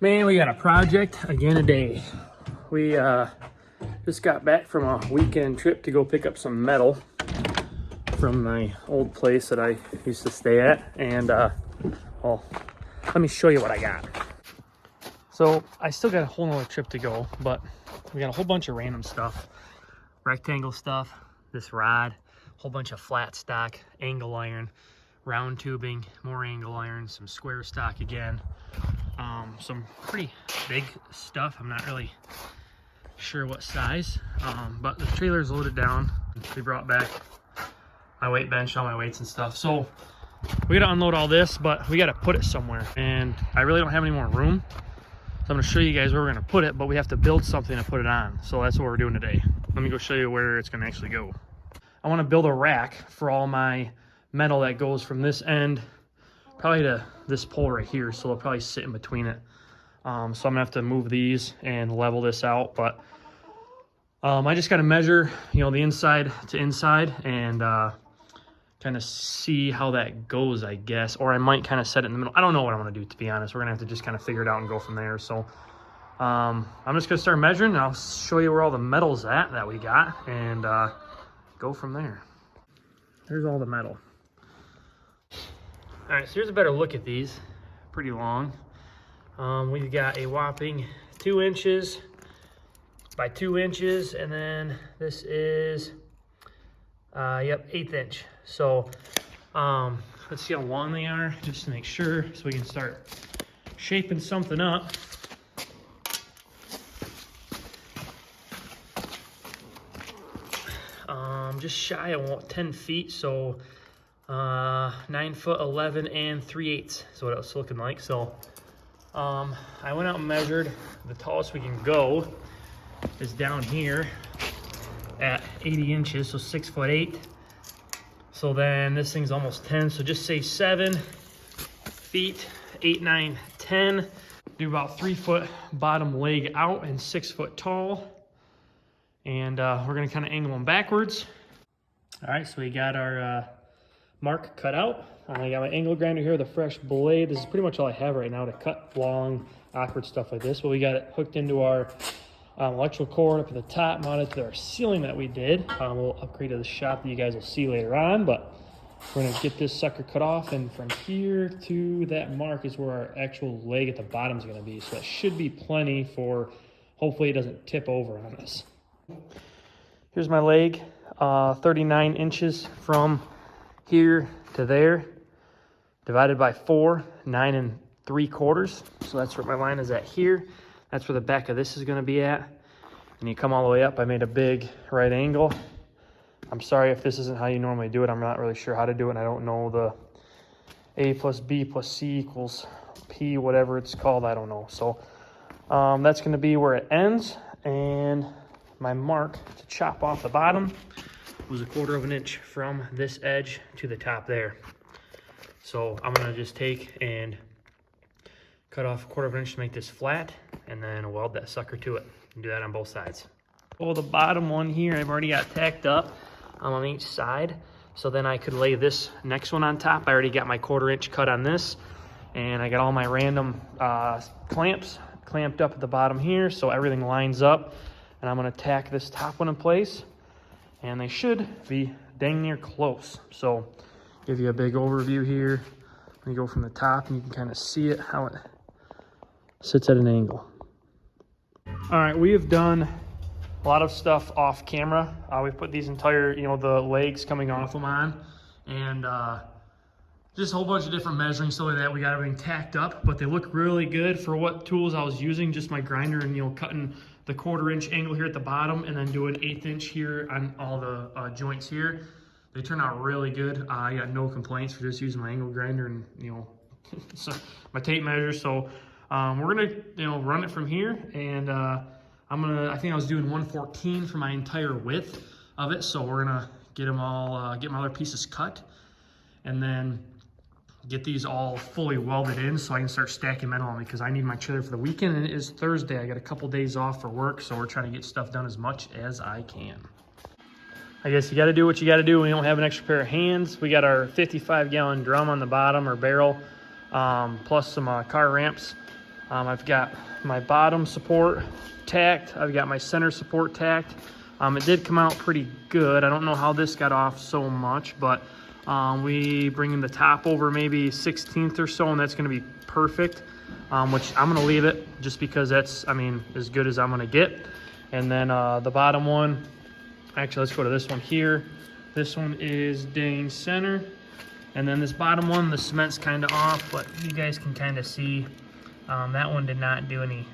Man, we got a project again today. We just got back from a weekend trip to go pick up some metal from my old place that I used to stay at. And, well, let me show you what I got. So I still got a whole nother trip to go, but we got a whole bunch of random stuff. Rectangle stuff, this rod, whole bunch of flat stock, angle iron, round tubing, more angle iron, some square stock again. Some pretty big stuff. I'm not really sure what size, but the trailer's loaded down. We brought back my weight bench, all my weights and stuff. So we gotta unload all this, but we gotta put it somewhere. And I really don't have any more room. So I'm gonna show you guys where we're gonna put it, but we have to build something to put it on. So that's what we're doing today. Let me go show you where it's gonna actually go. I wanna build a rack for all my metal that goes from this end probably to this pole right here, so they'll probably sit in between it. So I'm gonna have to move these and level this out, but I just gotta measure, the inside to inside and kind of see how that goes, I guess. Or I might kind of set it in the middle. I don't know what I'm gonna do, to be honest. We're gonna have to just kind of figure it out and go from there. So I'm just gonna start measuring, and I'll show you where all the metal's at that we got, and go from there. There's all the metal. All right, so here's a better look at these. Pretty long. We've got a whopping 2 inches by 2 inches, and then this is, 1/8 inch. So let's see how long they are, just to make sure, so we can start shaping something up. Just shy of 10 feet, so 9 foot 11 and 3/8 is what it's looking like. So I went out and measured. The tallest we can go is down here at 80 inches, so 6'8". So then this thing's almost 10, so just say 7 feet, 8, 9, 10. Do about 3 foot bottom leg out and 6 foot tall. And we're gonna kind of angle them backwards. All right, so we got our mark cut out. I got my angle grinder here with a fresh blade. This is pretty much all I have right now to cut long, awkward stuff like this. But we got it hooked into our electrical cord up at the top, mounted to our ceiling that we did. We'll upgrade to the shop that you guys will see later on, but we're gonna get this sucker cut off, and from here to that mark is where our actual leg at the bottom is gonna be. So that should be plenty for, hopefully it doesn't tip over on us. Here's my leg, 39 inches from here to there, divided by 4, 9 3/4. So that's where my line is at here. That's where the back of this is gonna be at. And you come all the way up. I made a big right angle. I'm sorry if this isn't how you normally do it. I'm not really sure how to do it, and I don't know the A plus B plus C equals P, whatever it's called, I don't know. So that's gonna be where it ends, and my mark to chop off the bottom was 1/4 of an inch from this edge to the top there. So I'm gonna just take and cut off 1/4 of an inch to make this flat, and then weld that sucker to it, and do that on both sides. Oh, the bottom one here I've already got tacked up on each side, so then I could lay this next one on top. I already got my 1/4 inch cut on this, and I got all my random clamps clamped up at the bottom here, so everything lines up. And I'm gonna tack this top one in place, and they should be dang near close. So give you a big overview here. You go from the top and you can kind of see it, how it sits at an angle. All right, we have done a lot of stuff off camera. We've put these entire, the legs coming off them on, and just a whole bunch of different measuring stuff like that. We got everything tacked up, but they look really good for what tools I was using. Just my grinder and, cutting the 1/4 inch angle here at the bottom, and then doing 1/8 inch here on all the joints here. They turn out really good. I got no complaints for just using my angle grinder and, so my tape measure. So we're gonna, run it from here, and I think I was doing 1/14 for my entire width of it. So we're gonna get them all, get my other pieces cut, and then get these all fully welded in so I can start stacking metal on, because I need my trailer for the weekend, and it is Thursday. I got a couple days off for work, so we're trying to get stuff done as much as I can. I guess you got to do what you got to do when you don't have an extra pair of hands. We got our 55-gallon drum on the bottom, or barrel, plus some car ramps. I've got my bottom support tacked. I've got my center support tacked. It did come out pretty good. I don't know how this got off so much, but we bring in the top over maybe 16th or so, and that's going to be perfect, which I'm going to leave it just because that's, I mean, as good as I'm going to get. And then the bottom one, actually, let's go to this one here. This one is Dane center. And then this bottom one, the cement's kind of off, but you guys can kind of see that one did not do any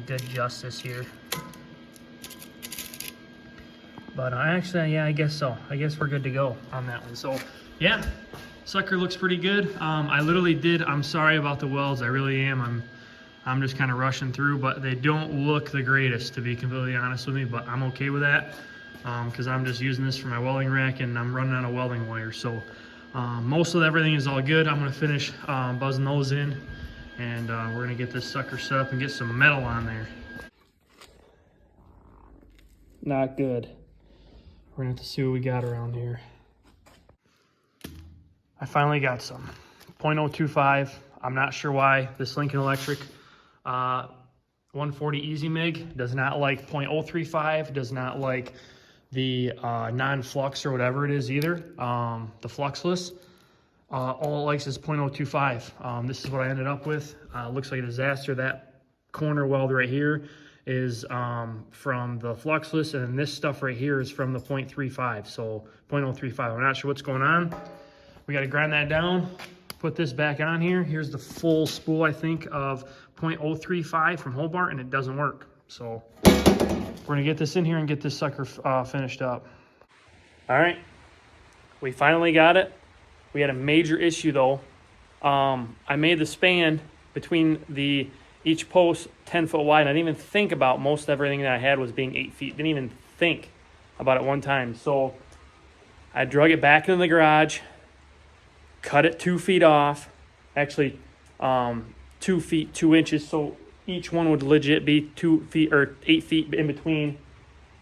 good justice here. But actually, yeah, I guess so. I guess we're good to go on that one. So, yeah, sucker looks pretty good. I literally did. I'm sorry about the welds. I really am. I'm just kind of rushing through, but they don't look the greatest, to be completely honest with me. But I'm okay with that because I'm just using this for my welding rack, and I'm running out of welding wire. So most of everything is all good. I'm going to finish buzzing those in, and we're going to get this sucker set up and get some metal on there. Not good. We're going to have to see what we got around here. I finally got some 0.025. I'm not sure why this Lincoln Electric 140 Easy MIG does not like 0.035, does not like the non-flux or whatever it is either, the fluxless. All it likes is 0.025. This is what I ended up with. Looks like a disaster. That corner weld right here is from the fluxless, and this stuff right here is from the 0.35, so 0.035. I'm not sure what's going on. We got to grind that down, put this back on here. Here's the full spool, I think, of 0.035 from Hobart, and it doesn't work. So we're going to get this in here and get this sucker finished up. All right, we finally got it. We had a major issue, though. I made the span between each post 10 foot wide. I didn't even think about most everything that I had was being 8 feet. Didn't even think about it one time. So I drug it back into the garage, cut it 2 feet off, actually 2 feet 2 inches, so each one would legit be 2 feet or 8 feet in between.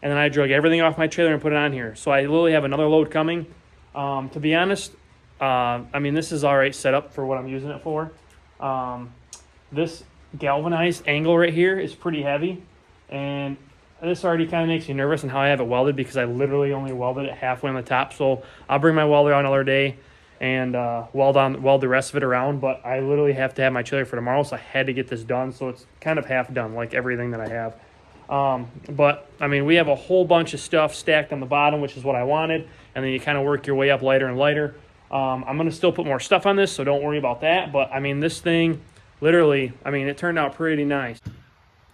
And then I drug everything off my trailer and put it on here. So I literally have another load coming. To be honest, I mean, this is all right set up for what I'm using it for. This galvanized angle right here is pretty heavy, and this already kind of makes me nervous on how I have it welded because I literally only welded it halfway on the top. So I'll bring my welder out another day and weld the rest of it around, but I literally have to have my trailer for tomorrow, so I had to get this done. So it's kind of half done, like everything that I have. But I mean, we have a whole bunch of stuff stacked on the bottom, which is what I wanted, and then you kind of work your way up lighter and lighter. I'm going to still put more stuff on this, so don't worry about that. But I mean, this thing literally, I mean, it turned out pretty nice.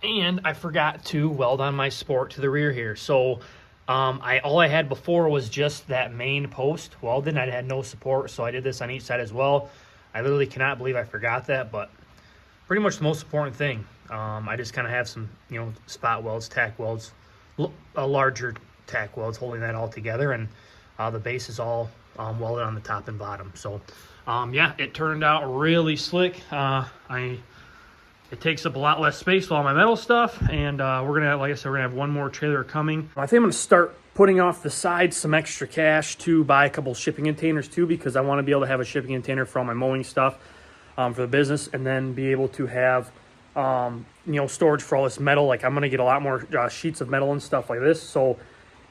And I forgot to weld on my sport to the rear here. So all I had before was just that main post welded. I had no support, so I did this on each side as well. I literally cannot believe I forgot that, but pretty much the most important thing. I just kind of have some, spot welds, tack welds, larger tack welds holding that all together, and the base is all welded on the top and bottom. So yeah, it turned out really slick. It takes up a lot less space with all my metal stuff, and we're gonna, like I said, we're gonna have one more trailer coming. I think I'm gonna start putting off the side some extra cash to buy a couple shipping containers too, because I want to be able to have a shipping container for all my mowing stuff for the business, and then be able to have storage for all this metal. Like, I'm gonna get a lot more sheets of metal and stuff like this, so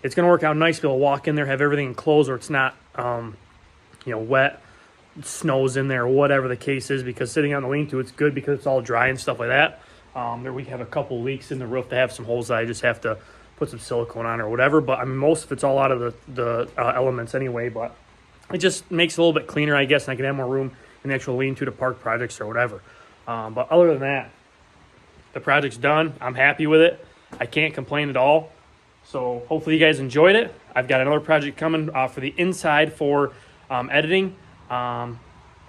it's gonna work out nice to be able to walk in there, have everything enclosed, or it's not wet, snows in there, or whatever the case is, because sitting on the lean-to, it's good because it's all dry and stuff like that. There we have a couple leaks in the roof that have some holes that I just have to put some silicone on or whatever, but I mean, most of it's all out of the elements anyway, but it just makes it a little bit cleaner, I guess, and I can have more room in the actual lean-to to park projects or whatever. But other than that, the project's done. I'm happy with it. I can't complain at all. So hopefully you guys enjoyed it. I've got another project coming for the inside for editing. And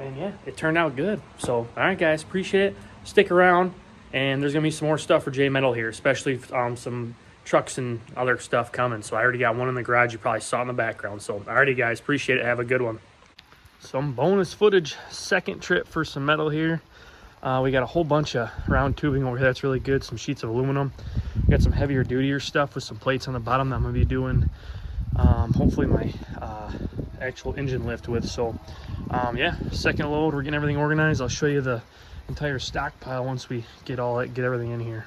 yeah, it turned out good. So, all right, guys, appreciate it. Stick around, and there's going to be some more stuff for J Metal here, especially some trucks and other stuff coming. So I already got one in the garage. You probably saw in the background. So, all righty, guys, appreciate it. Have a good one. Some bonus footage, second trip for some metal here. We got a whole bunch of round tubing over here. That's really good. Some sheets of aluminum. We got some heavier dutier stuff with some plates on the bottom that I'm going to be doing hopefully my actual engine lift with. So yeah, second load, we're getting everything organized. I'll show you the entire stockpile once we get everything in here.